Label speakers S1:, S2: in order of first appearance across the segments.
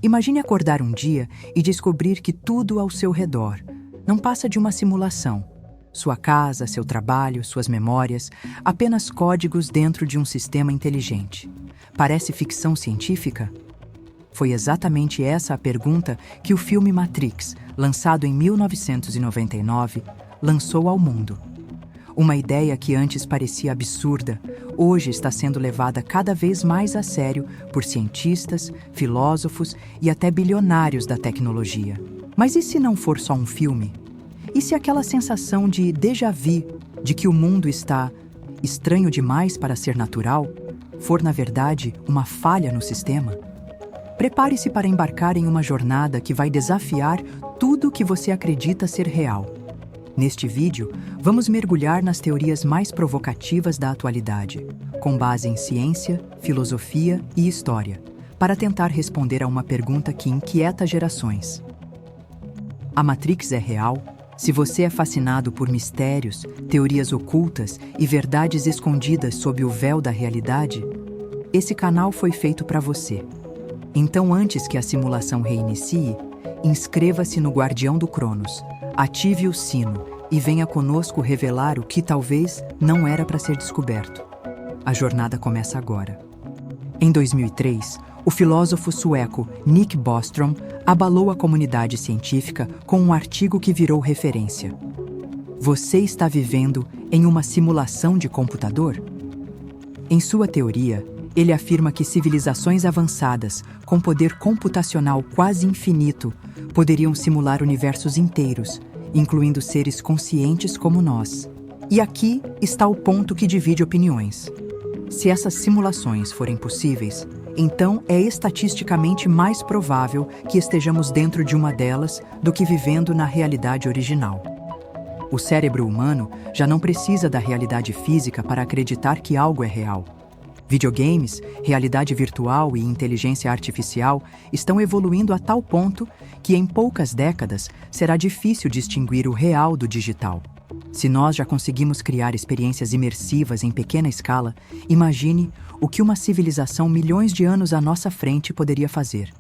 S1: Imagine acordar um dia e descobrir que tudo ao seu redor não passa de uma simulação. Sua casa, seu trabalho, suas memórias, apenas códigos dentro de um sistema inteligente. Parece ficção científica? Foi exatamente essa a pergunta que o filme Matrix, lançado em 1999, lançou ao mundo. Uma ideia que antes parecia absurda, hoje está sendo levada cada vez mais a sério por cientistas, filósofos e até bilionários da tecnologia. Mas e se não for só um filme? E se aquela sensação de déjà vu, de que o mundo está estranho demais para ser natural, for na verdade uma falha no sistema? Prepare-se para embarcar em uma jornada que vai desafiar tudo o que você acredita ser real. Neste vídeo, vamos mergulhar nas teorias mais provocativas da atualidade, com base em ciência, filosofia e história, para tentar responder a uma pergunta que inquieta gerações. A Matrix é real? Se você é fascinado por mistérios, teorias ocultas e verdades escondidas sob o véu da realidade, esse canal foi feito para você. Então, antes que a simulação reinicie, inscreva-se no Guardião do Cronos, ative o sino e venha conosco revelar o que talvez não era para ser descoberto. A jornada começa agora. Em 2003, o filósofo sueco Nick Bostrom abalou a comunidade científica com um artigo que virou referência. Você está vivendo em uma simulação de computador? Em sua teoria, ele afirma que civilizações avançadas, com poder computacional quase infinito, poderiam simular universos inteiros, incluindo seres conscientes como nós. E aqui está o ponto que divide opiniões. Se essas simulações forem possíveis, então é estatisticamente mais provável que estejamos dentro de uma delas do que vivendo na realidade original. O cérebro humano já não precisa da realidade física para acreditar que algo é real. Videogames, realidade virtual e inteligência artificial estão evoluindo a tal ponto que em poucas décadas será difícil distinguir o real do digital. Se nós já conseguimos criar experiências imersivas em pequena escala, imagine o que uma civilização milhões de anos à nossa frente poderia fazer.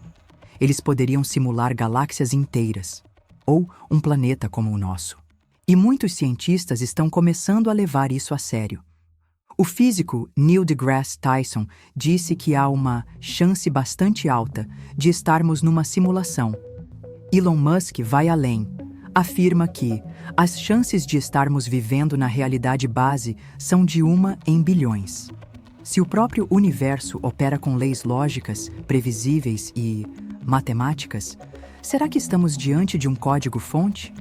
S1: Eles poderiam simular galáxias inteiras, ou um planeta como o nosso. E muitos cientistas estão começando a levar isso a sério. O físico Neil deGrasse Tyson disse que há uma chance bastante alta de estarmos numa simulação. Elon Musk vai além. Afirma que as chances de estarmos vivendo na realidade base são de 1 em bilhões. Se o próprio universo opera com leis lógicas, previsíveis e matemáticas, será que estamos diante de um código-fonte?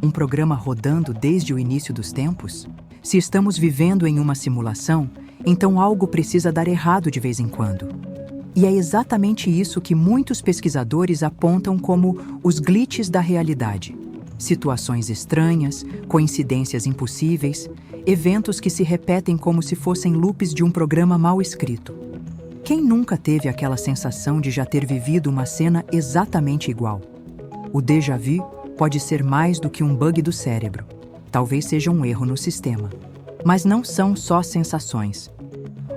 S1: Um programa rodando desde o início dos tempos? Se estamos vivendo em uma simulação, então algo precisa dar errado de vez em quando. E é exatamente isso que muitos pesquisadores apontam como os glitches da realidade. Situações estranhas, coincidências impossíveis, eventos que se repetem como se fossem loops de um programa mal escrito. Quem nunca teve aquela sensação de já ter vivido uma cena exatamente igual? O déjà vu pode ser mais do que um bug do cérebro. Talvez seja um erro no sistema. Mas não são só sensações.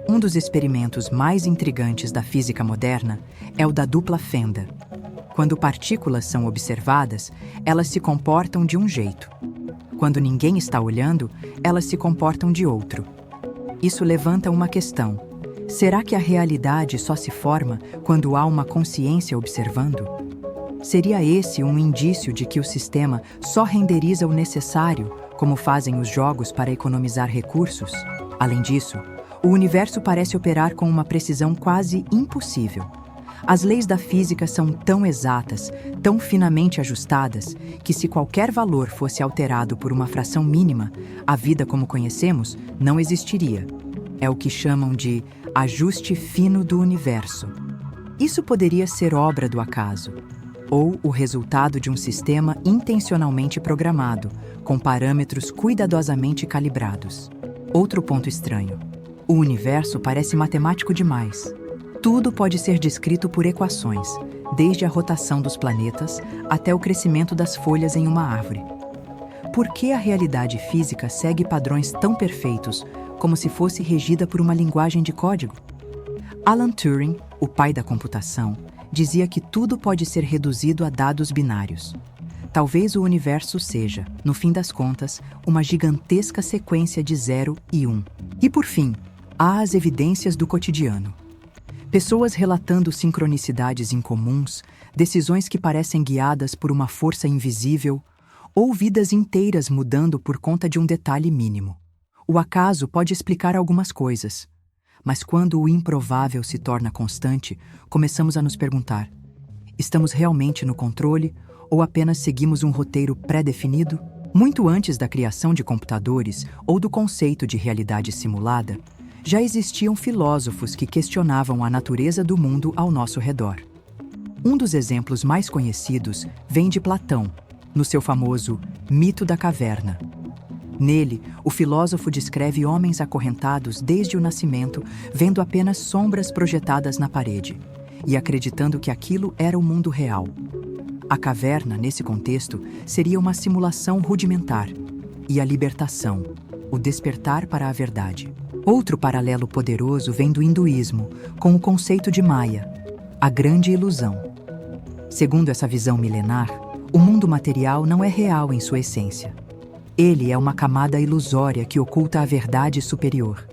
S1: Um dos experimentos mais intrigantes da física moderna é o da dupla fenda. Quando partículas são observadas, elas se comportam de um jeito. Quando ninguém está olhando, elas se comportam de outro. Isso levanta uma questão. Será que a realidade só se forma quando há uma consciência observando? Seria esse um indício de que o sistema só renderiza o necessário, como fazem os jogos para economizar recursos? Além disso, o universo parece operar com uma precisão quase impossível. As leis da física são tão exatas, tão finamente ajustadas, que se qualquer valor fosse alterado por uma fração mínima, a vida como conhecemos não existiria. É o que chamam de ajuste fino do universo. Isso poderia ser obra do acaso, ou o resultado de um sistema intencionalmente programado, com parâmetros cuidadosamente calibrados. Outro ponto estranho. O universo parece matemático demais. Tudo pode ser descrito por equações, desde a rotação dos planetas até o crescimento das folhas em uma árvore. Por que a realidade física segue padrões tão perfeitos, como se fosse regida por uma linguagem de código? Alan Turing, o pai da computação, dizia que tudo pode ser reduzido a dados binários. Talvez o universo seja, no fim das contas, uma gigantesca sequência de 0 e 1. E por fim, há as evidências do cotidiano. Pessoas relatando sincronicidades incomuns, decisões que parecem guiadas por uma força invisível, ou vidas inteiras mudando por conta de um detalhe mínimo. O acaso pode explicar algumas coisas, mas quando o improvável se torna constante, começamos a nos perguntar: estamos realmente no controle ou apenas seguimos um roteiro pré-definido? Muito antes da criação de computadores ou do conceito de realidade simulada, já existiam filósofos que questionavam a natureza do mundo ao nosso redor. Um dos exemplos mais conhecidos vem de Platão, no seu famoso Mito da Caverna. Nele, o filósofo descreve homens acorrentados desde o nascimento, vendo apenas sombras projetadas na parede, e acreditando que aquilo era o mundo real. A caverna, nesse contexto, seria uma simulação rudimentar, e a libertação, o despertar para a verdade. Outro paralelo poderoso vem do hinduísmo, com o conceito de Maya, a grande ilusão. Segundo essa visão milenar, o mundo material não é real em sua essência. Ele é uma camada ilusória que oculta a verdade superior.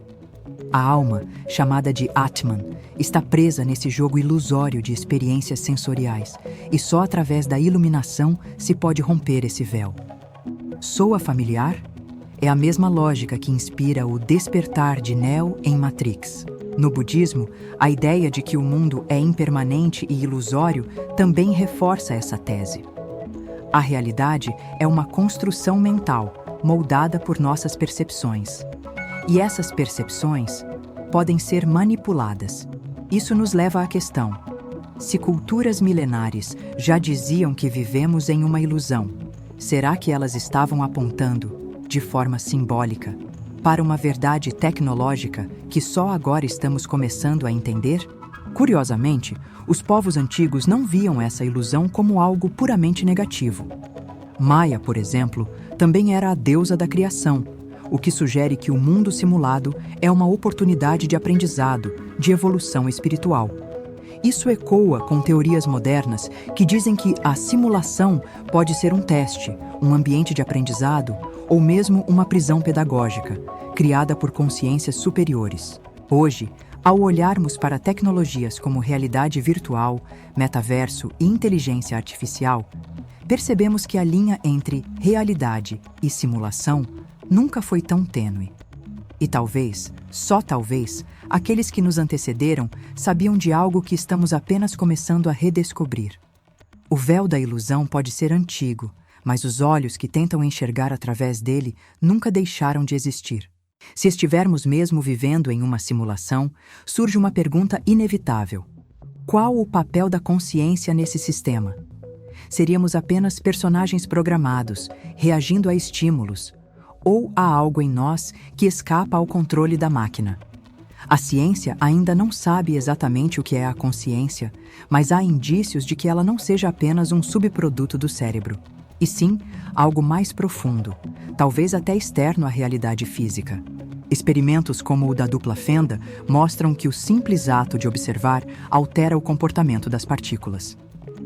S1: A alma, chamada de Atman, está presa nesse jogo ilusório de experiências sensoriais, e só através da iluminação se pode romper esse véu. Soa familiar? É a mesma lógica que inspira o despertar de Neo em Matrix. No budismo, a ideia de que o mundo é impermanente e ilusório também reforça essa tese. A realidade é uma construção mental, moldada por nossas percepções. E essas percepções podem ser manipuladas. Isso nos leva à questão: se culturas milenares já diziam que vivemos em uma ilusão, será que elas estavam apontando, de forma simbólica, para uma verdade tecnológica que só agora estamos começando a entender? Curiosamente, os povos antigos não viam essa ilusão como algo puramente negativo. Maia, por exemplo, também era a deusa da criação, o que sugere que o mundo simulado é uma oportunidade de aprendizado, de evolução espiritual. Isso ecoa com teorias modernas que dizem que a simulação pode ser um teste, um ambiente de aprendizado ou mesmo uma prisão pedagógica, criada por consciências superiores. Hoje, ao olharmos para tecnologias como realidade virtual, metaverso e inteligência artificial, percebemos que a linha entre realidade e simulação nunca foi tão tênue. E talvez, só talvez, aqueles que nos antecederam sabiam de algo que estamos apenas começando a redescobrir. O véu da ilusão pode ser antigo, mas os olhos que tentam enxergar através dele nunca deixaram de existir. Se estivermos mesmo vivendo em uma simulação, surge uma pergunta inevitável: qual o papel da consciência nesse sistema? Seríamos apenas personagens programados, reagindo a estímulos, ou há algo em nós que escapa ao controle da máquina? A ciência ainda não sabe exatamente o que é a consciência, mas há indícios de que ela não seja apenas um subproduto do cérebro, e sim algo mais profundo, talvez até externo à realidade física. Experimentos como o da dupla fenda mostram que o simples ato de observar altera o comportamento das partículas.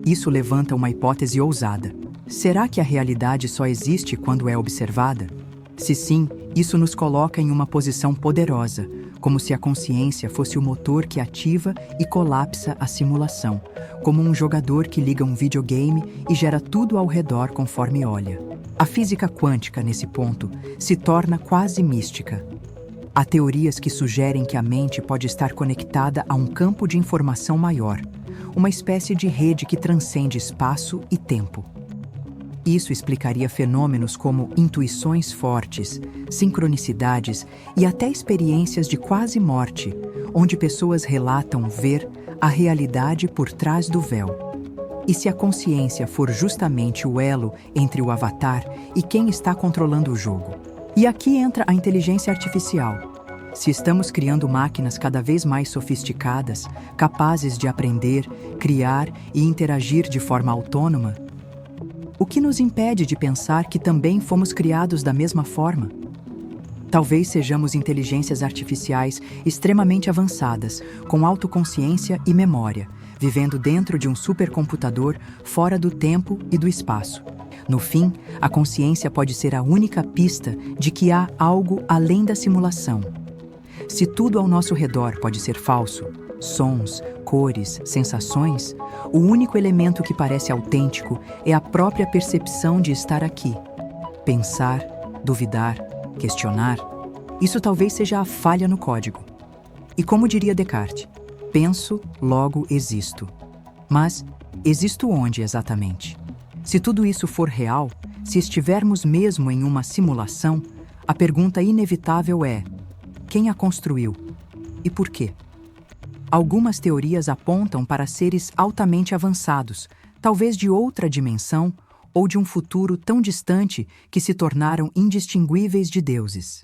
S1: Isso levanta uma hipótese ousada. Será que a realidade só existe quando é observada? Se sim, isso nos coloca em uma posição poderosa, como se a consciência fosse o motor que ativa e colapsa a simulação, como um jogador que liga um videogame e gera tudo ao redor conforme olha. A física quântica, nesse ponto, se torna quase mística. Há teorias que sugerem que a mente pode estar conectada a um campo de informação maior, uma espécie de rede que transcende espaço e tempo. Isso explicaria fenômenos como intuições fortes, sincronicidades e até experiências de quase morte, onde pessoas relatam ver a realidade por trás do véu. E se a consciência for justamente o elo entre o avatar e quem está controlando o jogo? E aqui entra a inteligência artificial. Se estamos criando máquinas cada vez mais sofisticadas, capazes de aprender, criar e interagir de forma autônoma, o que nos impede de pensar que também fomos criados da mesma forma? Talvez sejamos inteligências artificiais extremamente avançadas, com autoconsciência e memória, vivendo dentro de um supercomputador fora do tempo e do espaço. No fim, a consciência pode ser a única pista de que há algo além da simulação. Se tudo ao nosso redor pode ser falso, sons, cores, sensações, o único elemento que parece autêntico é a própria percepção de estar aqui. Pensar, duvidar, questionar, isso talvez seja a falha no código. E como diria Descartes, penso, logo existo. Mas existo onde exatamente? Se tudo isso for real, se estivermos mesmo em uma simulação, a pergunta inevitável é: quem a construiu? E por quê? Algumas teorias apontam para seres altamente avançados, talvez de outra dimensão ou de um futuro tão distante que se tornaram indistinguíveis de deuses.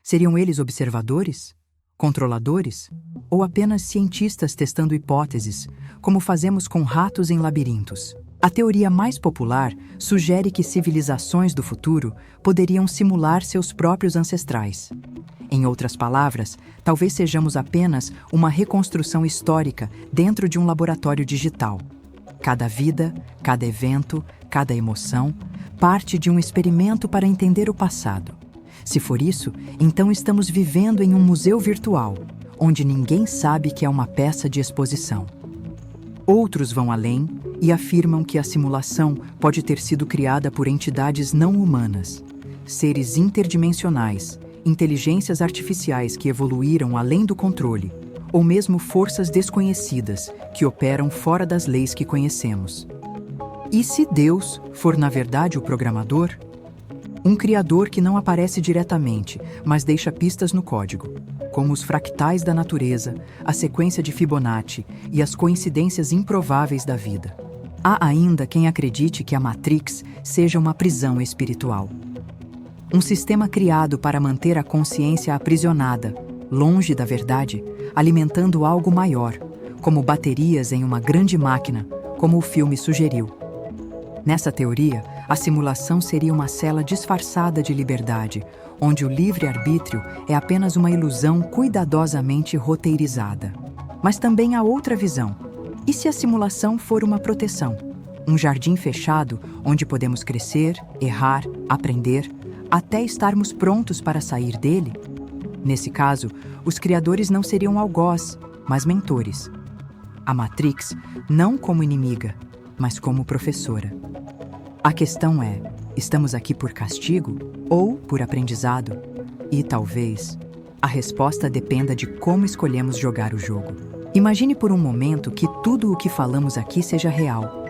S1: Seriam eles observadores? Controladores? Ou apenas cientistas testando hipóteses, como fazemos com ratos em labirintos? A teoria mais popular sugere que civilizações do futuro poderiam simular seus próprios ancestrais. Em outras palavras, talvez sejamos apenas uma reconstrução histórica dentro de um laboratório digital. Cada vida, cada evento, cada emoção, parte de um experimento para entender o passado. Se for isso, então estamos vivendo em um museu virtual, onde ninguém sabe que é uma peça de exposição. Outros vão além e afirmam que a simulação pode ter sido criada por entidades não humanas, seres interdimensionais, inteligências artificiais que evoluíram além do controle, ou mesmo forças desconhecidas que operam fora das leis que conhecemos. E se Deus for, na verdade, o programador? Um criador que não aparece diretamente, mas deixa pistas no código, como os fractais da natureza, a sequência de Fibonacci e as coincidências improváveis da vida. Há ainda quem acredite que a Matrix seja uma prisão espiritual. Um sistema criado para manter a consciência aprisionada, longe da verdade, alimentando algo maior, como baterias em uma grande máquina, como o filme sugeriu. Nessa teoria, a simulação seria uma cela disfarçada de liberdade, onde o livre-arbítrio é apenas uma ilusão cuidadosamente roteirizada. Mas também há outra visão. E se a simulação for uma proteção? Um jardim fechado onde podemos crescer, errar, aprender, até estarmos prontos para sair dele? Nesse caso, os criadores não seriam algoz, mas mentores. A Matrix não como inimiga, mas como professora. A questão é, estamos aqui por castigo ou por aprendizado? E talvez a resposta dependa de como escolhemos jogar o jogo. Imagine por um momento que tudo o que falamos aqui seja real,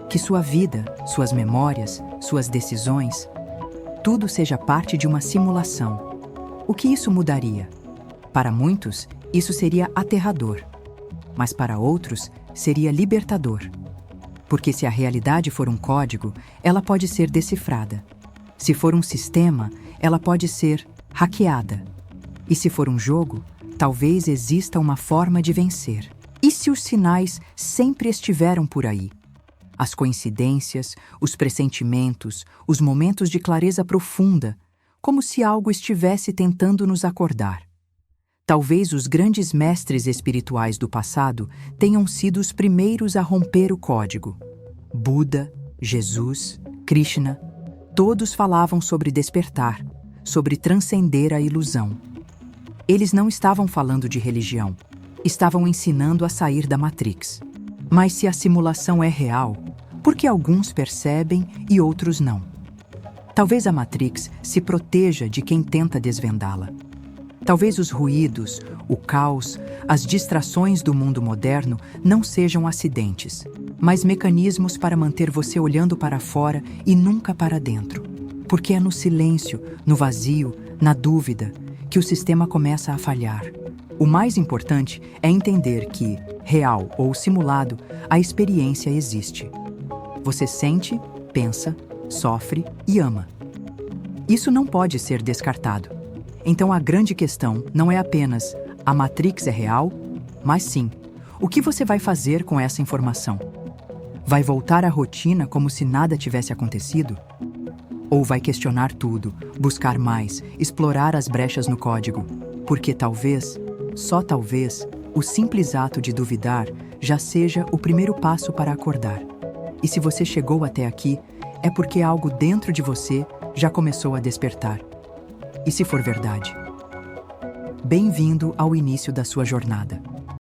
S1: que sua vida, suas memórias, suas decisões, tudo seja parte de uma simulação. O que isso mudaria? Para muitos, isso seria aterrador, mas para outros, seria libertador. Porque se a realidade for um código, ela pode ser decifrada. Se for um sistema, ela pode ser hackeada. E se for um jogo, talvez exista uma forma de vencer. E se os sinais sempre estiveram por aí? As coincidências, os pressentimentos, os momentos de clareza profunda, como se algo estivesse tentando nos acordar. Talvez os grandes mestres espirituais do passado tenham sido os primeiros a romper o código. Buda, Jesus, Krishna, todos falavam sobre despertar, sobre transcender a ilusão. Eles não estavam falando de religião, estavam ensinando a sair da Matrix. Mas se a simulação é real, por que alguns percebem e outros não? Talvez a Matrix se proteja de quem tenta desvendá-la. Talvez os ruídos, o caos, as distrações do mundo moderno não sejam acidentes, mas mecanismos para manter você olhando para fora e nunca para dentro. Porque é no silêncio, no vazio, na dúvida, que o sistema começa a falhar. O mais importante é entender que, real ou simulado, a experiência existe. Você sente, pensa, sofre e ama. Isso não pode ser descartado. Então a grande questão não é apenas a Matrix é real, mas sim, o que você vai fazer com essa informação? Vai voltar à rotina como se nada tivesse acontecido? Ou vai questionar tudo, buscar mais, explorar as brechas no código? Porque talvez, só talvez, o simples ato de duvidar já seja o primeiro passo para acordar. E se você chegou até aqui, é porque algo dentro de você já começou a despertar. E se for verdade? Bem-vindo ao início da sua jornada.